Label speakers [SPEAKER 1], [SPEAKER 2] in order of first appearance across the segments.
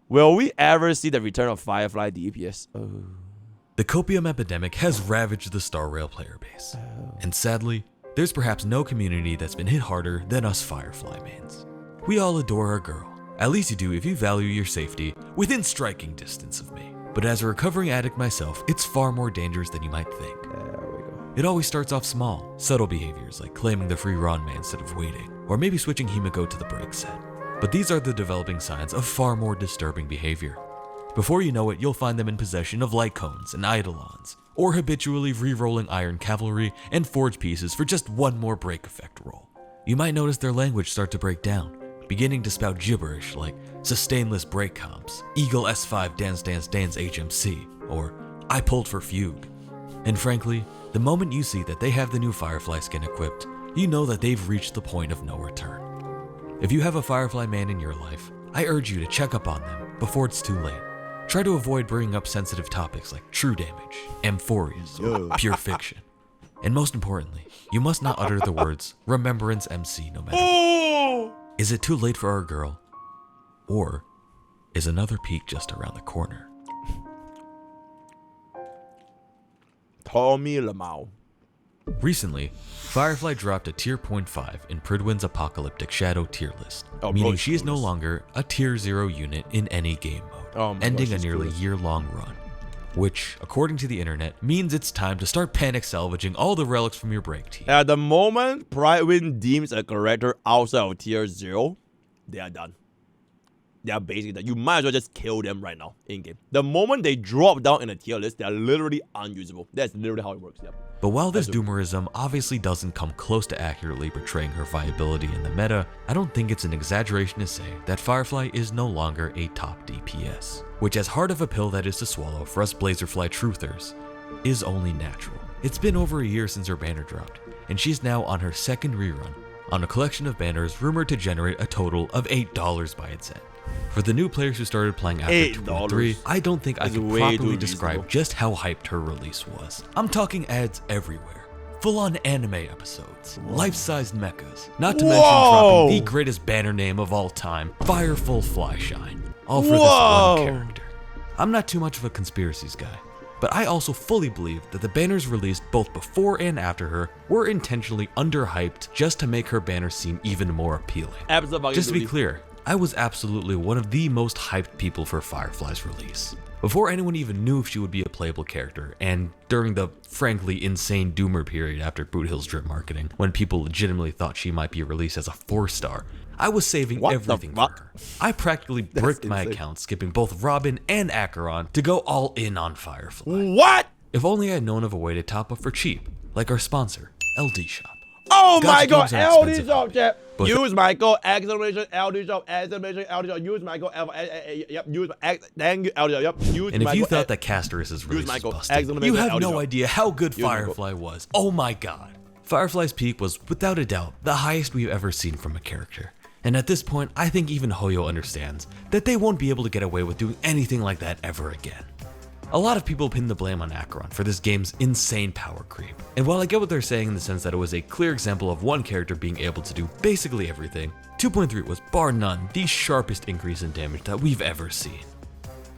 [SPEAKER 1] Will we ever see the return of Firefly DPS? Oh.
[SPEAKER 2] The copium epidemic has ravaged the Star Rail player base. And sadly, there's perhaps no community that's been hit harder than us Firefly mains. We all adore our girl. At least you do if you value your safety within striking distance of me. But as a recovering addict myself, it's far more dangerous than you might think.
[SPEAKER 1] There we go.
[SPEAKER 2] It always starts off small, subtle behaviors like claiming the free Ranmei instead of waiting, or maybe switching Himiko to the break set. But these are the developing signs of far more disturbing behavior. Before you know it, you'll find them in possession of light cones and eidolons, or habitually re-rolling iron cavalry and forge pieces for just one more break effect roll. You might notice their language start to break down, beginning to spout gibberish like sustainless break comps, Eagle S5 dance dance dance HMC, or I pulled for fugue. And frankly, the moment you see that they have the new Firefly skin equipped, you know that they've reached the point of no return. If you have a Firefly man in your life, I urge you to check up on them before it's too late. Try to avoid bringing up sensitive topics like true damage, amphorias, or pure fiction. And most importantly, you must not utter the words Remembrance MC no matter what. Is it too late for our girl? Or is another peak just around the corner?
[SPEAKER 1] Tommy Lamau.
[SPEAKER 2] Recently, Firefly dropped a tier 0.5 in Pridwin's Apocalyptic Shadow tier list, meaning she is no longer a tier 0 unit in any game mode, ending a nearly year-long run. Which, according to the internet, means it's time to start panic salvaging all the relics from your break team.
[SPEAKER 1] At the moment Pridewin deems a character outside of tier 0, they are done. They are basically done. You might as well just kill them right now in-game. The moment they drop down in a tier list, they are literally unusable. That's literally how it works, yep.
[SPEAKER 2] But while this doomerism obviously doesn't come close to accurately portraying her viability in the meta, I don't think it's an exaggeration to say that Firefly is no longer a top DPS. Which, as hard of a pill that is to swallow for us Blazerfly truthers, is only natural. It's been over a year since her banner dropped, and she's now on her second rerun, on a collection of banners rumored to generate a total of $8 by its end. For the new players who started playing after 2.3, I don't think I can properly describe just how hyped her release was. I'm talking ads everywhere, full-on anime episodes, life-sized mechas, not to mention dropping the greatest banner name of all time, Fireful Flyshine, all for this one character. I'm not too much of a conspiracies guy, but I also fully believe that the banners released both before and after her were intentionally underhyped just to make her banner seem even more appealing. Just to be clear, I was absolutely one of the most hyped people for Firefly's release. Before anyone even knew if she would be a playable character, and during the frankly insane doomer period after Boot Hill's drip marketing, when people legitimately thought she might be released as a 4-star, I was saving everything for her. I practically bricked my account, skipping both Robin and Acheron to go all in on Firefly.
[SPEAKER 1] What?
[SPEAKER 2] If only I had known of a way to top up for cheap, like our sponsor, LD Shop.
[SPEAKER 1] Oh my god,
[SPEAKER 2] games are
[SPEAKER 1] LD
[SPEAKER 2] expensive,
[SPEAKER 1] Shop, chat.
[SPEAKER 2] but-
[SPEAKER 1] Use my code exclamation LD Shop, exclamation LD Shop. Use my code yep, use my thank you LD Shop, yep. Use
[SPEAKER 2] And
[SPEAKER 1] my
[SPEAKER 2] if you
[SPEAKER 1] code,
[SPEAKER 2] thought that Casterus's release
[SPEAKER 1] my
[SPEAKER 2] was
[SPEAKER 1] code,
[SPEAKER 2] busted,
[SPEAKER 1] exclamation
[SPEAKER 2] you have
[SPEAKER 1] LD
[SPEAKER 2] no
[SPEAKER 1] Shop.
[SPEAKER 2] idea how good
[SPEAKER 1] Use my
[SPEAKER 2] Firefly was. Oh my god. Firefly's peak was, without a doubt, the highest we've ever seen from a character. And at this point, I think even Hoyo understands that they won't be able to get away with doing anything like that ever again. A lot of people pin the blame on Acheron for this game's insane power creep. And while I get what they're saying in the sense that it was a clear example of one character being able to do basically everything, 2.3 was bar none the sharpest increase in damage that we've ever seen.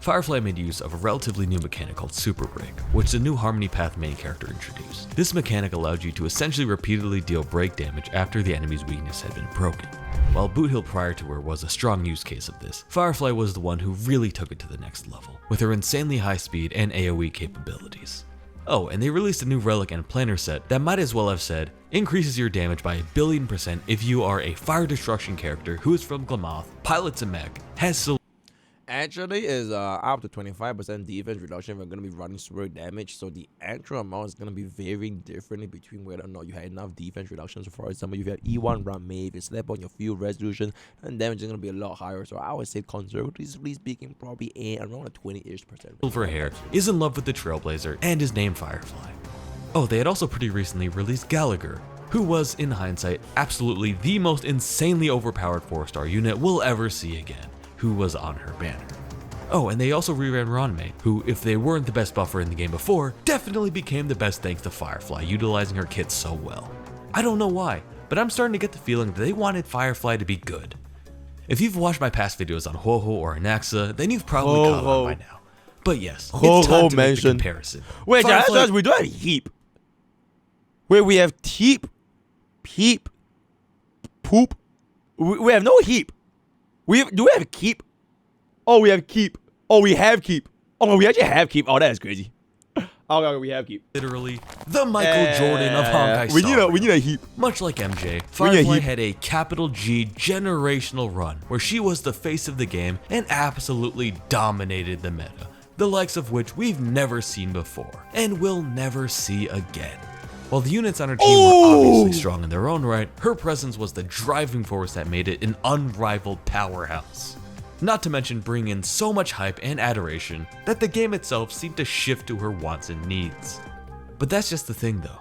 [SPEAKER 2] Firefly made use of a relatively new mechanic called Super Break, which the new Harmony Path main character introduced. This mechanic allowed you to essentially repeatedly deal break damage after the enemy's weakness had been broken. While Boot Hill prior to her was a strong use case of this, Firefly was the one who really took it to the next level, with her insanely high speed and AoE capabilities. Oh, and they released a new relic and planner set that might as well have said, increases your damage by 1,000,000,000% if you are a fire destruction character who is from Glamoth, pilots a mech, has
[SPEAKER 1] Actually, is up to 25% defense reduction. We're going to be running super damage, so the actual amount is going to be varying differently between whether or not you had enough defense reduction. So, for example, if you have E1 Ranmei, if you slap on your field resolution, and damage is going to be a lot higher. So, I would say, conservatively speaking, probably around a 20-ish%.
[SPEAKER 2] silver hair, is in love with the Trailblazer, and is named Firefly. Oh, they had also pretty recently released Gallagher, who was, in hindsight, absolutely the most insanely overpowered 4-star unit we'll ever see again, who was on her banner. Oh, and they also reran Ranmei, who, if they weren't the best buffer in the game before, definitely became the best thanks to Firefly utilizing her kit so well. I don't know why, but I'm starting to get the feeling that they wanted Firefly to be good. If you've watched my past videos on Ho-Ho or Anaxa, then you've probably caught on by now. But yes, it's time to make the comparison.
[SPEAKER 1] Wait, we don't have heap. Wait, we have teep, peep, poop. We have no heap. Do we have keep? Oh, we have keep. Oh, we have keep. Oh, we actually have keep. Oh, that is crazy. Oh, we have keep.
[SPEAKER 2] Literally, the Michael Jordan of Honkai Star.
[SPEAKER 1] We need a heap.
[SPEAKER 2] Much like MJ, Firefly had a capital G generational run where she was the face of the game and absolutely dominated the meta, the likes of which we've never seen before and will never see again. While the units on her team were obviously strong in their own right, her presence was the driving force that made it an unrivaled powerhouse. Not to mention bringing in so much hype and adoration that the game itself seemed to shift to her wants and needs. But that's just the thing though.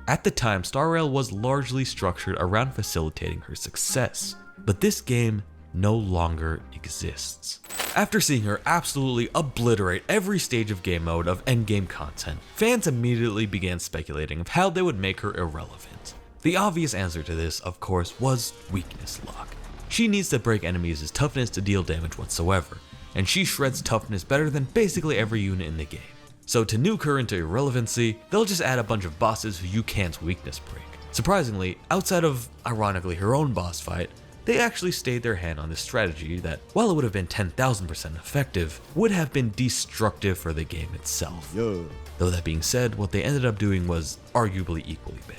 [SPEAKER 2] At the time, Star Rail was largely structured around facilitating her success, but this game no longer exists. After seeing her absolutely obliterate every stage of game mode of endgame content, fans immediately began speculating of how they would make her irrelevant. The obvious answer to this, of course, was weakness lock. She needs to break enemies' toughness to deal damage whatsoever, and she shreds toughness better than basically every unit in the game. So to nuke her into irrelevancy, they'll just add a bunch of bosses who you can't weakness break. Surprisingly, outside of, ironically, her own boss fight, they actually stayed their hand on this strategy that, while it would have been 10,000% effective, would have been destructive for the game itself. Though that being said, what they ended up doing was arguably equally bad.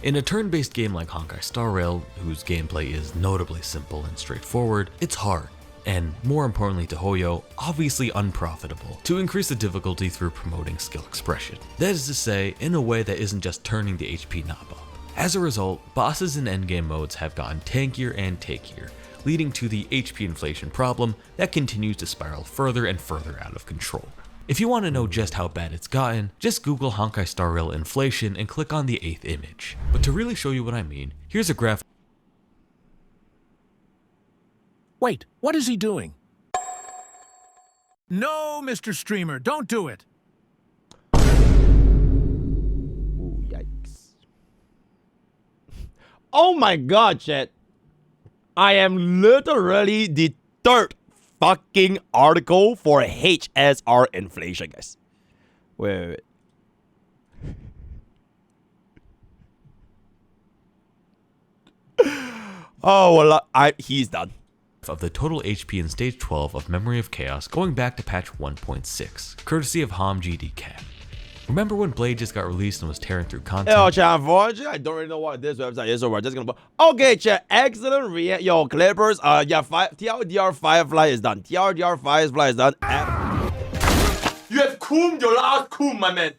[SPEAKER 2] In a turn-based game like Honkai Star Rail, whose gameplay is notably simple and straightforward, it's hard, and more importantly to Hoyo, obviously unprofitable, to increase the difficulty through promoting skill expression. That is to say, in a way that isn't just turning the HP knob up. As a result, bosses in endgame modes have gotten tankier and takier, leading to the HP inflation problem that continues to spiral further and further out of control. If you want to know just how bad it's gotten, just Google Honkai Star Rail inflation and click on the 8th image. But to really show you what I mean, here's a graph.
[SPEAKER 3] Wait, what is he doing? No, Mr. Streamer, don't do it.
[SPEAKER 1] Ooh, yikes. Oh my god, chat. I am literally the third fucking article for HSR inflation, guys. Wait. Oh, well, he's done.
[SPEAKER 2] Of the total HP in Stage 12 of Memory of Chaos going back to patch 1.6, courtesy of HOM GDCAP. Remember when Blade just got released and was tearing through content?
[SPEAKER 1] Yo, chat, unfortunately, I don't really know what this website is, so we're just gonna... Okay, chat, excellent react. Yo, Clippers, yeah, TLDR Firefly is done. TLDR Firefly is done. You have cooled your last cool, my man.